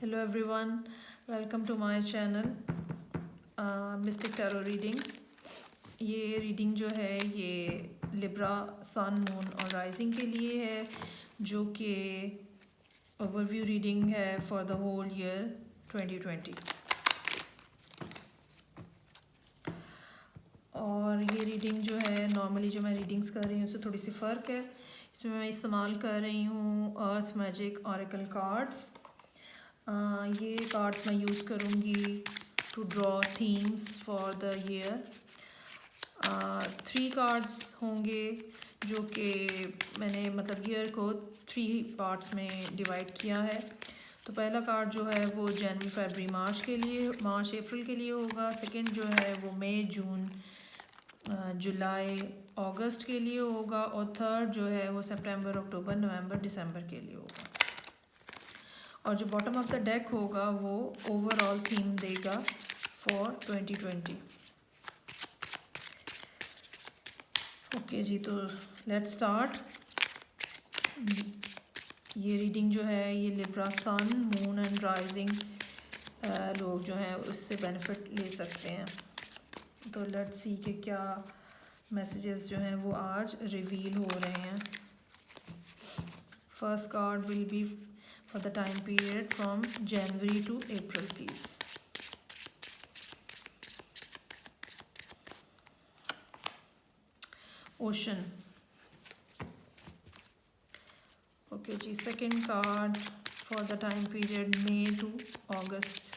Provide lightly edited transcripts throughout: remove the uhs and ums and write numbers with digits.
Hello everyone, welcome to my channel Mystic Tarot Readings। ये reading जो है ये लिब्रा सन मून और राइजिंग के लिए है, जो कि ओवरव्यू रीडिंग है फॉर द होल ईयर 2020। और ये रीडिंग जो है नॉर्मली जो मैं रीडिंग्स कर रही हूँ उससे थोड़ी सी फ़र्क है। इसमें मैं इस्तेमाल कर रही हूँ अर्थ मैजिक ऑरेकल कार्ड्स। ये कार्ड्स मैं यूज़ करूँगी to draw themes for the year. 3 cards होंगे जो कि मैंने मतलब ईयर को 3 पार्ट्स में डिवाइड किया है। तो पहला कार्ड जो है वो जनवरी फरवरी मार्च अप्रैल के लिए होगा। सेकंड जो है वो मई जून जुलाई अगस्त के लिए होगा। और थर्ड जो है वो सितंबर अक्टूबर नवंबर दिसंबर के लिए होगा। और जो बॉटम ऑफ द डेक होगा वो ओवरऑल थीम देगा फॉर 2020। ओके जी, तो लेट्स स्टार्ट। ये रीडिंग जो है ये Libra sun moon and rising लोग जो हैं उससे बेनिफिट ले सकते हैं। तो लेट्स सी कि क्या मैसेजेस जो हैं वो आज रिवील हो रहे हैं। First card will be for the time period from January to April, please. Ocean. Okay जी, second card for the time period May to August.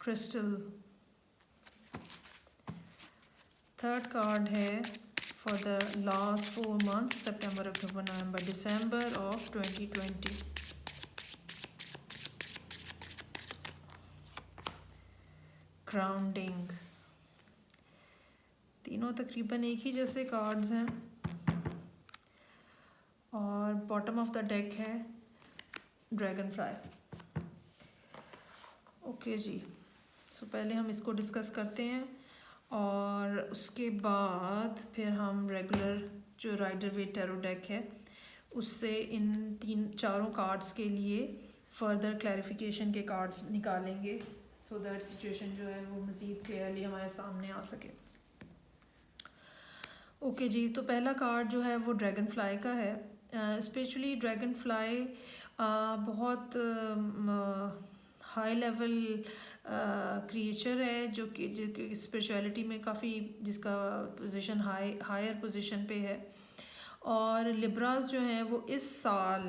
Crystal. Third card है for the last 4 months September, October, November, December of 2020. Grounding. तीनों तकरीबन एक ही जैसे cards हैं और bottom of the deck है dragon fly. Okay जी, सो पहले हम इसको डिस्कस करते हैं और उसके बाद फिर हम रेगुलर जो राइडर वेट टैरो डेक है उससे इन चारों कार्ड्स के लिए फर्दर क्लैरिफिकेशन के कार्ड्स निकालेंगे, सो दैट सिचुएशन जो है वो मज़ीद क्लियरली हमारे सामने आ सके। ओके जी, तो पहला कार्ड जो है वो ड्रैगन फ्लाई का है। स्पेशली ड्रैगन फ्लाई बहुत हाई लेवल क्रिएचर है जो कि स्पिरिचुअलिटी में काफ़ी जिसका पोजीशन हायर पोजीशन पे है। और लिब्रास जो हैं वो इस साल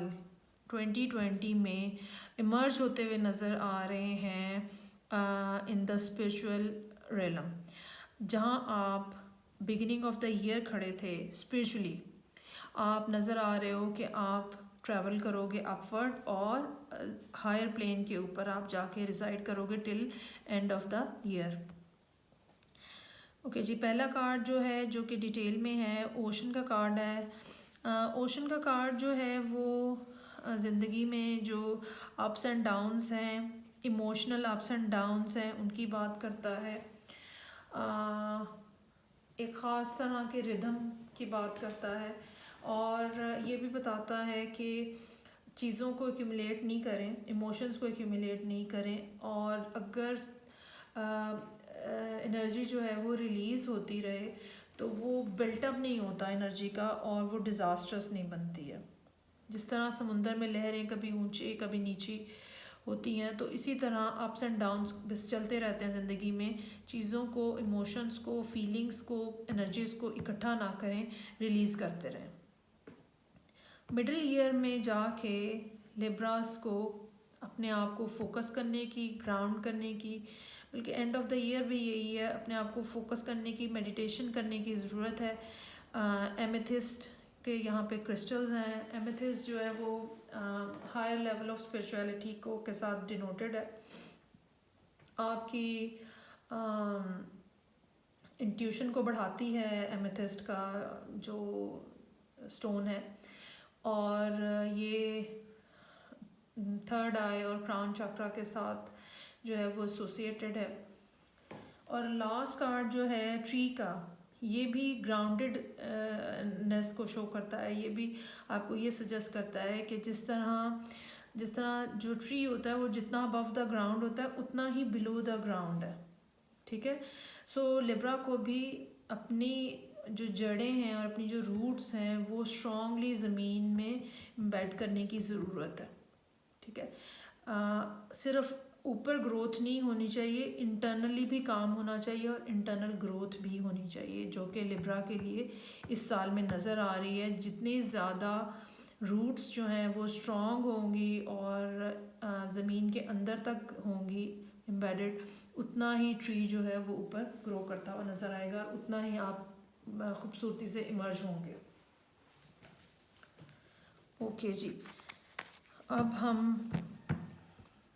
2020 में इमर्ज होते हुए नज़र आ रहे हैं इन द स्पिरिचुअल रेलम। जहाँ आप बिगिनिंग ऑफ द ईयर खड़े थे स्पिरिचुअली, आप नज़र आ रहे हो कि आप ट्रैवल करोगे अपवर्ड और हायर प्लेन के ऊपर आप जाके रिसाइड करोगे till end of the year. Okay ji, पहला कार्ड जो है जो कि डिटेल में है ओशन का कार्ड है। ओशन का कार्ड जो है वो ज़िंदगी में जो अप्स एंड डाउन्स हैं, इमोशनल अप्स एंड डाउन्स हैं, उनकी बात करता है। एक ख़ास तरह के रिदम की बात करता है और ये भी बताता है कि चीज़ों को एक्यूमुलेट नहीं करें, इमोशंस को एक्यूमुलेट नहीं करें, और अगर एनर्जी जो है वो रिलीज़ होती रहे तो वो बिल्टअप नहीं होता एनर्जी का और वो डिज़ास्ट्रस नहीं बनती है। जिस तरह समुंदर में लहरें कभी ऊंची कभी नीची होती हैं, तो इसी तरह अप्स एंड डाउन्स बस चलते रहते हैं ज़िंदगी में। चीज़ों को, इमोशंस को, फीलिंग्स को, एनर्जीज़ को इकट्ठा ना करें, रिलीज़ करते रहें। मिडिल ईयर में जाके लिब्रास को अपने आप को फोकस करने की, ग्राउंड करने की, बल्कि एंड ऑफ द ईयर भी यही है, अपने आप को फोकस करने की, मेडिटेशन करने की ज़रूरत है। एमेथिस्ट के यहाँ पे क्रिस्टल्स हैं। एमेथिस्ट जो है वो हायर लेवल ऑफ स्पिरिचुअलिटी को के साथ डिनोटेड है। आपकी इंट्यूशन को बढ़ाती है एमेथिस्ट का जो स्टोन है, और ये थर्ड आई और क्राउन चक्रा के साथ जो है वो एसोसिएटेड है। और लास्ट कार्ड जो है ट्री का, ये भी ग्राउंडेड नेस को शो करता है। ये भी आपको ये सजेस्ट करता है कि जिस तरह जो ट्री होता है वो जितना अबव द ग्राउंड होता है उतना ही बिलो द ग्राउंड है, ठीक है। सो लिब्रा को भी अपनी जो जड़ें हैं और अपनी जो रूट्स हैं वो स्ट्रांगली ज़मीन में एम्बेड करने की ज़रूरत है, ठीक है। सिर्फ ऊपर ग्रोथ नहीं होनी चाहिए, इंटरनली भी काम होना चाहिए और इंटरनल ग्रोथ भी होनी चाहिए, जो कि लिब्रा के लिए इस साल में नज़र आ रही है। जितनी ज़्यादा रूट्स जो हैं वो स्ट्रॉन्ग होंगी और ज़मीन के अंदर तक होंगी एम्बेडेड, उतना ही ट्री जो है वो ऊपर ग्रो करता हुआ नज़र आएगा, उतना ही आप खूबसूरती से इमर्ज होंगे। ओके जी, अब हम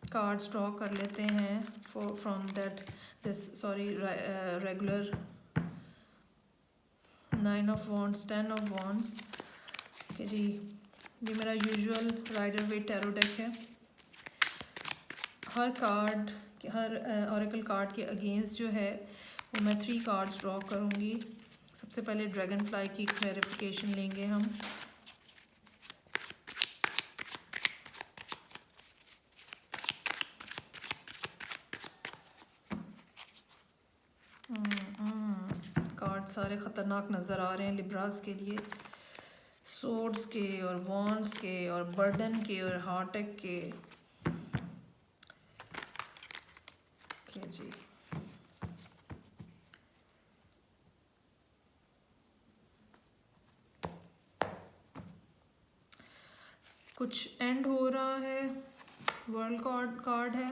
कार्ड्स ड्रॉ कर लेते हैं from regular 9 of wands, 10 of wands. Okay जी, ये मेरा usual Rider Waite tarot deck है। हर ऑरेकल कार्ड के अगेंस्ट जो है वो मैं 3 कार्ड्स ड्रॉ करूँगी। सबसे पहले ड्रैगन फ्लाई की क्लैरिफिकेशन लेंगे हम। कार्ड सारे ख़तरनाक नज़र आ रहे हैं लिब्रास के लिए, सोर्ड्स के और वॉन्ड्स के और बर्डन के और हार्टेक के। ओके जी, कुछ एंड हो रहा है। वर्ल्ड कार्ड है,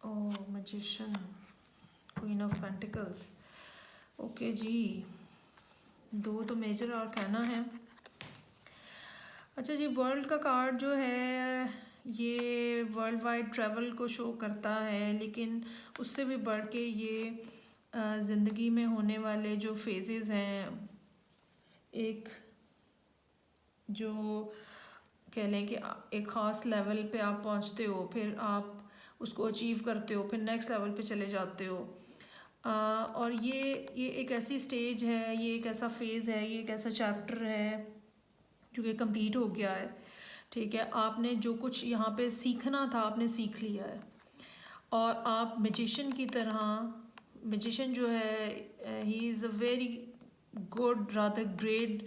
oh magician, queen of pentacles. Okay जी, 2 तो मेजर आर्काना है। अच्छा जी, वर्ल्ड का कार्ड जो है ये वर्ल्ड वाइड ट्रैवल को शो करता है, लेकिन उससे भी बढ़ के ये ज़िंदगी में होने वाले जो फेजेस हैं, एक जो कह लें कि एक ख़ास लेवल पे आप पहुंचते हो, फिर आप उसको अचीव करते हो, फिर नेक्स्ट लेवल पे चले जाते हो। और ये एक ऐसी स्टेज है, ये एक ऐसा फेज़ है, ये एक ऐसा चैप्टर है जो कि कंप्लीट हो गया है, ठीक है। आपने जो कुछ यहाँ पे सीखना था आपने सीख लिया है, और आप मैजिशियन की तरह, मैजिशियन जो है he is a very good rather great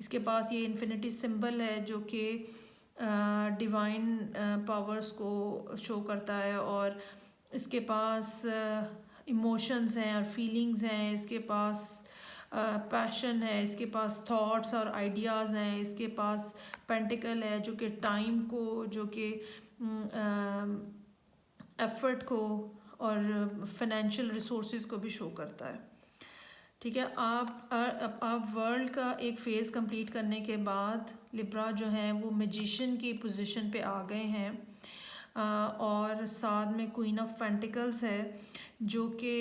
इसके पास ये इन्फिनिटी सिंबल है जो कि डिवाइन पावर्स को शो करता है, और इसके पास इमोशंस हैं और फीलिंग्स हैं, इसके पास पैशन है, इसके पास थॉट्स और आइडियाज़ हैं, इसके पास पेंटिकल है जो कि टाइम को, जो कि एफर्ट को और फाइनेंशियल रिसोर्सेज को भी शो करता है, ठीक है। आप वर्ल्ड का एक फ़ेज़ कंप्लीट करने के बाद लिब्रा जो है वो मैजिशियन की पोजीशन पे आ गए हैं, और साथ में क्वीन ऑफ पेंटिकल्स है जो कि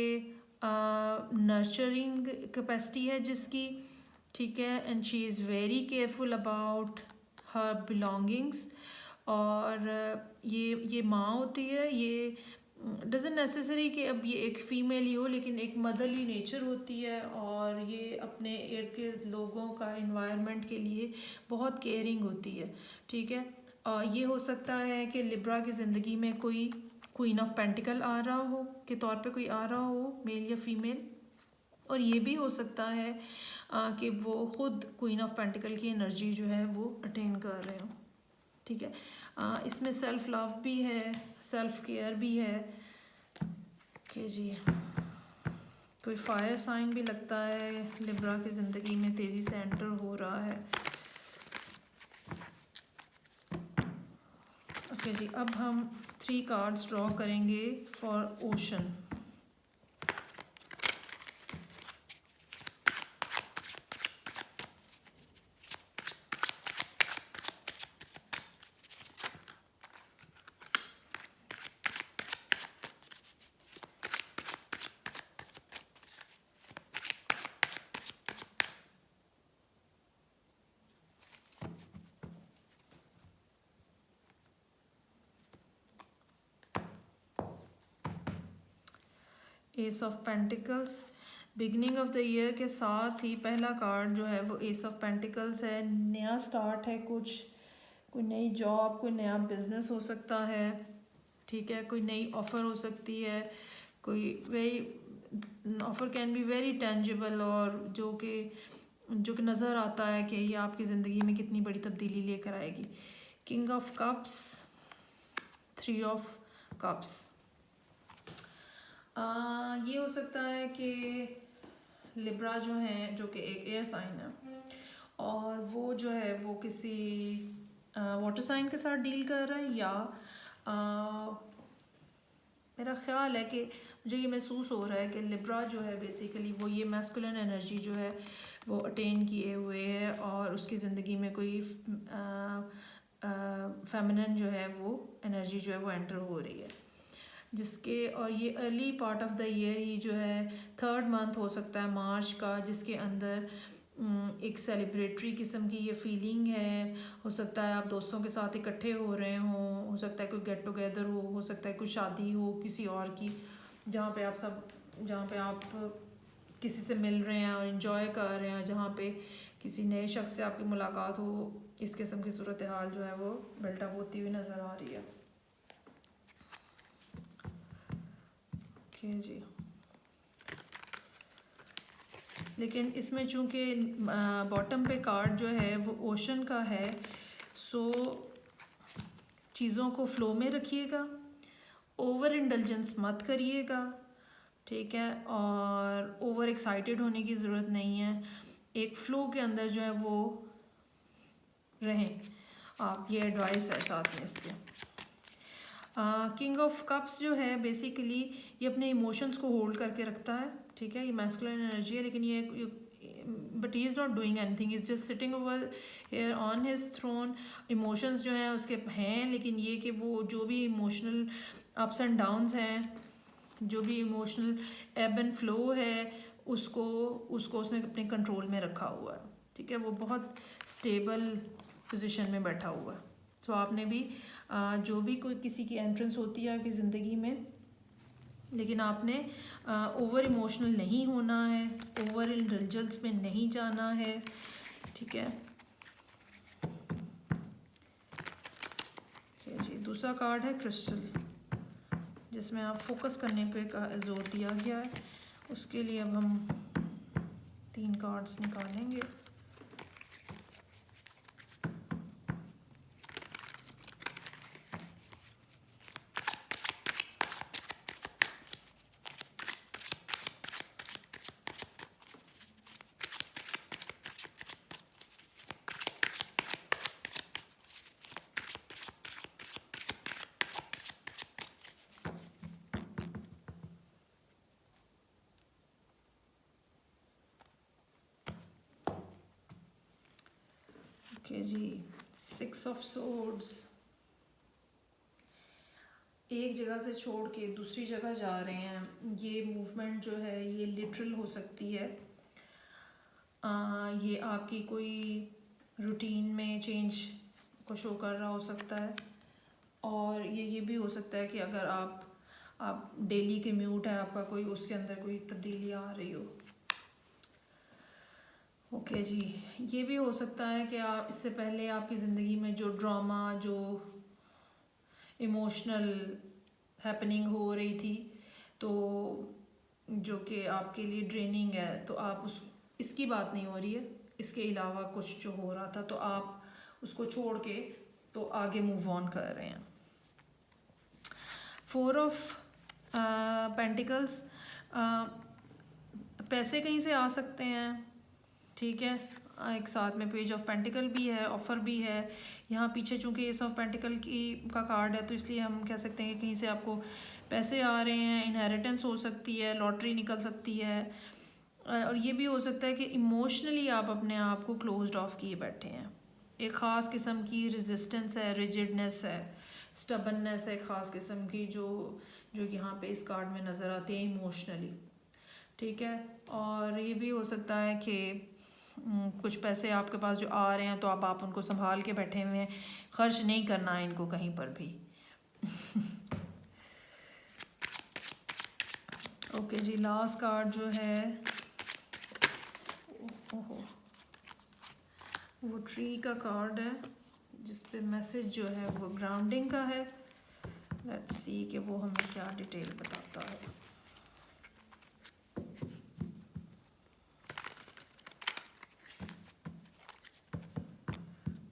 नर्चरिंग कैपेसिटी है जिसकी, ठीक है, and she is very careful about her belongings. और ये माँ होती है, ये डजंट नेसेसरी कि अब ये एक फ़ीमेल ही हो, लेकिन एक मदरली नेचर होती है, और ये अपने इर्द गिर्द लोगों का, इन्वायरमेंट के लिए बहुत केयरिंग होती है, ठीक है। ये हो सकता है कि लिब्रा की ज़िंदगी में कोई क्वीन ऑफ पेंटिकल आ रहा हो के तौर पे कोई आ रहा हो, मेल या फीमेल, और ये भी हो सकता है कि वो ख़ुद क्वीन ऑफ पेंटिकल की एनर्जी जो है वो अटेन कर रहे हो, ठीक है। इसमें सेल्फ लव भी है, सेल्फ केयर भी है। ओके जी, कोई फायर साइन भी लगता है लिब्रा की ज़िंदगी में तेज़ी से एंटर हो रहा है। ओके जी, अब हम 3 कार्ड्स ड्रॉ करेंगे for ocean. S of pentacles. Beginning of the year के साथ ही पहला कार्ड जो है वो एस ऑफ पेंटिकल्स है। नया स्टार्ट है, कुछ कोई नई जॉब, कोई नया बिजनेस हो सकता है, ठीक है, कोई नई ऑफ़र हो सकती है, कोई very offer can be very tangible, और जो कि नज़र आता है कि ये आपकी ज़िंदगी में कितनी बड़ी तब्दीली लेकर आएगी। King of cups, three of cups. ये हो सकता है कि लिब्रा जो है, जो कि एक एयर साइन है, और वो जो है वो किसी वाटर साइन के साथ डील कर रहा है, या मेरा ख़्याल है कि मुझे ये महसूस हो रहा है कि लिब्रा जो है बेसिकली वो ये मैस्कुलिन एनर्जी जो है वो अटेन किए हुए है, और उसकी ज़िंदगी में कोई फेमिनिन जो है वो एनर्जी जो है वो एंटर हो रही है, जिसके, और ये early part of the year ही जो है, थर्ड मंथ हो सकता है मार्च का, जिसके अंदर एक सेलिब्रेटरी किस्म की ये फीलिंग है। हो सकता है आप दोस्तों के साथ इकट्ठे हो रहे हों, हो सकता है कोई गेट टुगेदर हो सकता है कोई शादी हो किसी और की, जहाँ पे आप किसी से मिल रहे हैं और इन्जॉय कर रहे हैं, जहाँ पे किसी नए शख्स से आपकी मुलाकात हो। इस किस्म की सूरत हाल जो है वो बिल्टअप होती हुई नज़र आ रही है। ओके जी, लेकिन इसमें चूँकि बॉटम पे कार्ड जो है वो ओशन का है, सो चीज़ों को फ़्लो में रखिएगा, ओवर इंडल्जेंस मत करिएगा, ठीक है, और ओवर एक्साइटेड होने की ज़रूरत नहीं है। एक फ़्लो के अंदर जो है वो रहें आप, ये एडवाइस है साथ में इसके। किंग ऑफ कप्स जो है बेसिकली ये अपने इमोशंस को होल्ड करके रखता है, ठीक है, ये मैस्कुलिन एनर्जी है, लेकिन ये but he is not doing anything, is just sitting over here on his throne. Emotions जो हैं उसके हैं, लेकिन ये कि वो जो भी इमोशनल अप्स एंड डाउन्स हैं, जो भी इमोशनल एब एंड फ्लो है, उसको उसने अपने कंट्रोल में रखा हुआ है, ठीक है, वो बहुत स्टेबल पोजीशन में बैठा हुआ है। तो आपने भी जो भी कोई किसी की एंट्रेंस होती है आपकी ज़िंदगी में, लेकिन आपने ओवर इमोशनल नहीं होना है, ओवर इंडल्जेंस में नहीं जाना है, ठीक है। जी, दूसरा कार्ड है क्रिस्टल, जिसमें आप फोकस करने पे जोर दिया गया है। उसके लिए अब हम 3 कार्ड्स निकालेंगे। ओके जी, 6 ऑफ सोर्ड्स। एक जगह से छोड़ के दूसरी जगह जा रहे हैं, ये मूवमेंट जो है ये लिटरल हो सकती है। ये आपकी कोई रूटीन में चेंज को शो कर रहा हो सकता है, और ये भी हो सकता है कि अगर आप डेली कम्यूट है आपका कोई, उसके अंदर कोई तब्दीली आ रही हो। ओके जी, ये भी हो सकता है कि आप इससे पहले आपकी ज़िंदगी में जो ड्रामा, जो इमोशनल हैपनिंग हो रही थी, तो जो कि आपके लिए ड्रेनिंग है, तो आप इसकी बात नहीं हो रही है, इसके अलावा कुछ जो हो रहा था, तो आप उसको छोड़ के तो आगे मूव ऑन कर रहे हैं। 4 ऑफ पेंटिकल्स, पैसे कहीं से आ सकते हैं, ठीक है, एक साथ में पेज ऑफ पेंटिकल भी है, ऑफ़र भी है। यहाँ पीछे चूँकि एस ऑफ पेंटिकल का कार्ड है, तो इसलिए हम कह सकते हैं कि कहीं से आपको पैसे आ रहे हैं, इनहेरिटेंस हो सकती है, लॉटरी निकल सकती है, और ये भी हो सकता है कि इमोशनली आप अपने आप को क्लोज्ड ऑफ किए बैठे हैं। एक ख़ास किस्म की रेजिस्टेंस है, रिजिडनेस है, स्टबननेस है, ख़ास किस्म की जो यहाँ पे इस कार्ड में नज़र आती है इमोशनली, ठीक है। और ये भी हो सकता है कि कुछ पैसे आपके पास जो आ रहे हैं, तो आप उनको संभाल के बैठे हुए हैं, खर्च नहीं करना है इनको कहीं पर भी। ओके जी, लास्ट कार्ड जो है ओहो वो ट्री का कार्ड है जिस पे मैसेज जो है वो ग्राउंडिंग का है। लेट्स सी कि वो हमें क्या डिटेल बताता है।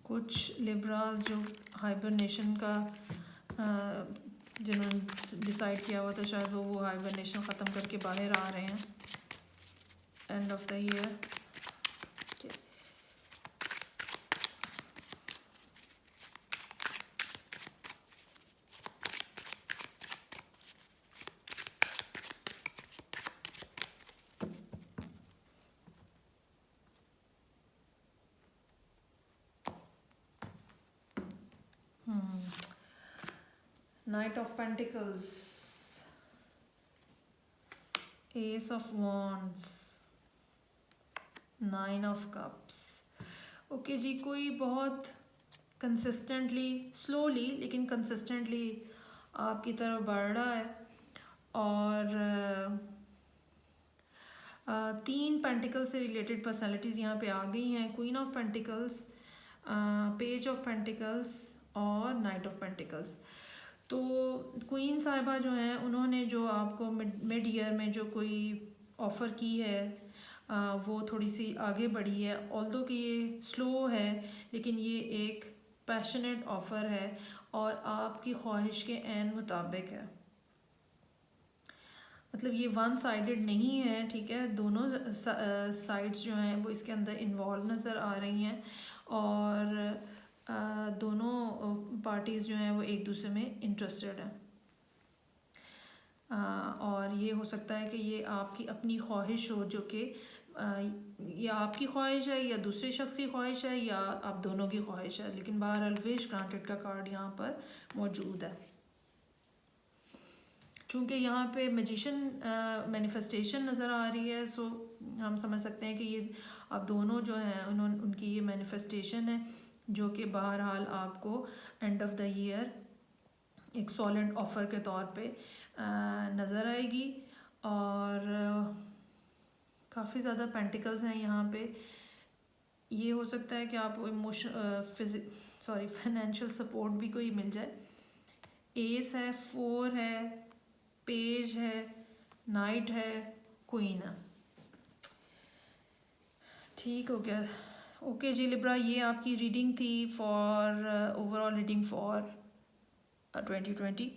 कुछ लिब्रास जो हाइबरनेशन का जिन्होंने डिसाइड किया हुआ था शायद वो हाइबरनेशन ख़त्म करके बाहर आ रहे हैं end of the year. Knight of Pentacles, Ace of Wands, Nine of Cups। Okay जी, कोई बहुत कंसिस्टेंटली स्लोली लेकिन कंसिस्टेंटली आपकी तरफ बढ़ रहा है और 3 पेंटिकल से रिलेटेड पर्सनालिटीज़ यहाँ पे आ गई हैं। Queen of pentacles, page of pentacles और नाइट ऑफ पेंटिकल्स। तो क्वीन साहिबा जो हैं उन्होंने जो आपको मिड ईयर में जो कोई ऑफ़र की है वो थोड़ी सी आगे बढ़ी है। ऑल्दो कि ये स्लो है लेकिन ये एक पैशनेट ऑफ़र है और आपकी ख्वाहिश के ऐन मुताबिक है। मतलब ये वन साइडेड नहीं है, ठीक है। दोनों साइड्स जो हैं वो इसके अंदर इन्वॉल्व नज़र आ रही हैं और दोनों पार्टीज़ जो हैं वो एक दूसरे में इंटरेस्टेड हैं। और ये हो सकता है कि ये आपकी अपनी ख्वाहिश हो जो कि या आपकी ख्वाहिश है या दूसरे शख्स की ख्वाहिश है या आप दोनों की ख्वाहिश है, लेकिन बहरहाल विश ग्रांटेड का कार्ड यहाँ पर मौजूद है। चूँकि यहाँ पे मैजिशियन मैनिफेस्टेशन नज़र आ रही है, सो हम समझ सकते हैं कि ये आप दोनों जो हैं उनकी ये मैनिफेस्टेशन है जो कि बहरहाल आपको एंड ऑफ द ईयर एक सॉलिड ऑफ़र के तौर पे नज़र आएगी। और काफ़ी ज़्यादा पेंटिकल्स हैं यहाँ पे। ये हो सकता है कि आपको फाइनेंशियल सपोर्ट भी कोई मिल जाए। एस है, 4 है, पेज है, नाइट है, क्वीन है। ठीक हो गया। ओके जी लिब्रा, ये आपकी रीडिंग थी for overall reading for 2020।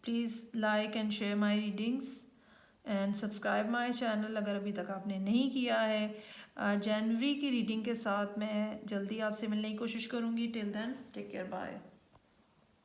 Please like and share my readings and subscribe my channel अगर अभी तक आपने नहीं किया है। जनवरी की रीडिंग के साथ मैं जल्दी आपसे मिलने की कोशिश करूँगी। Till then take care, bye.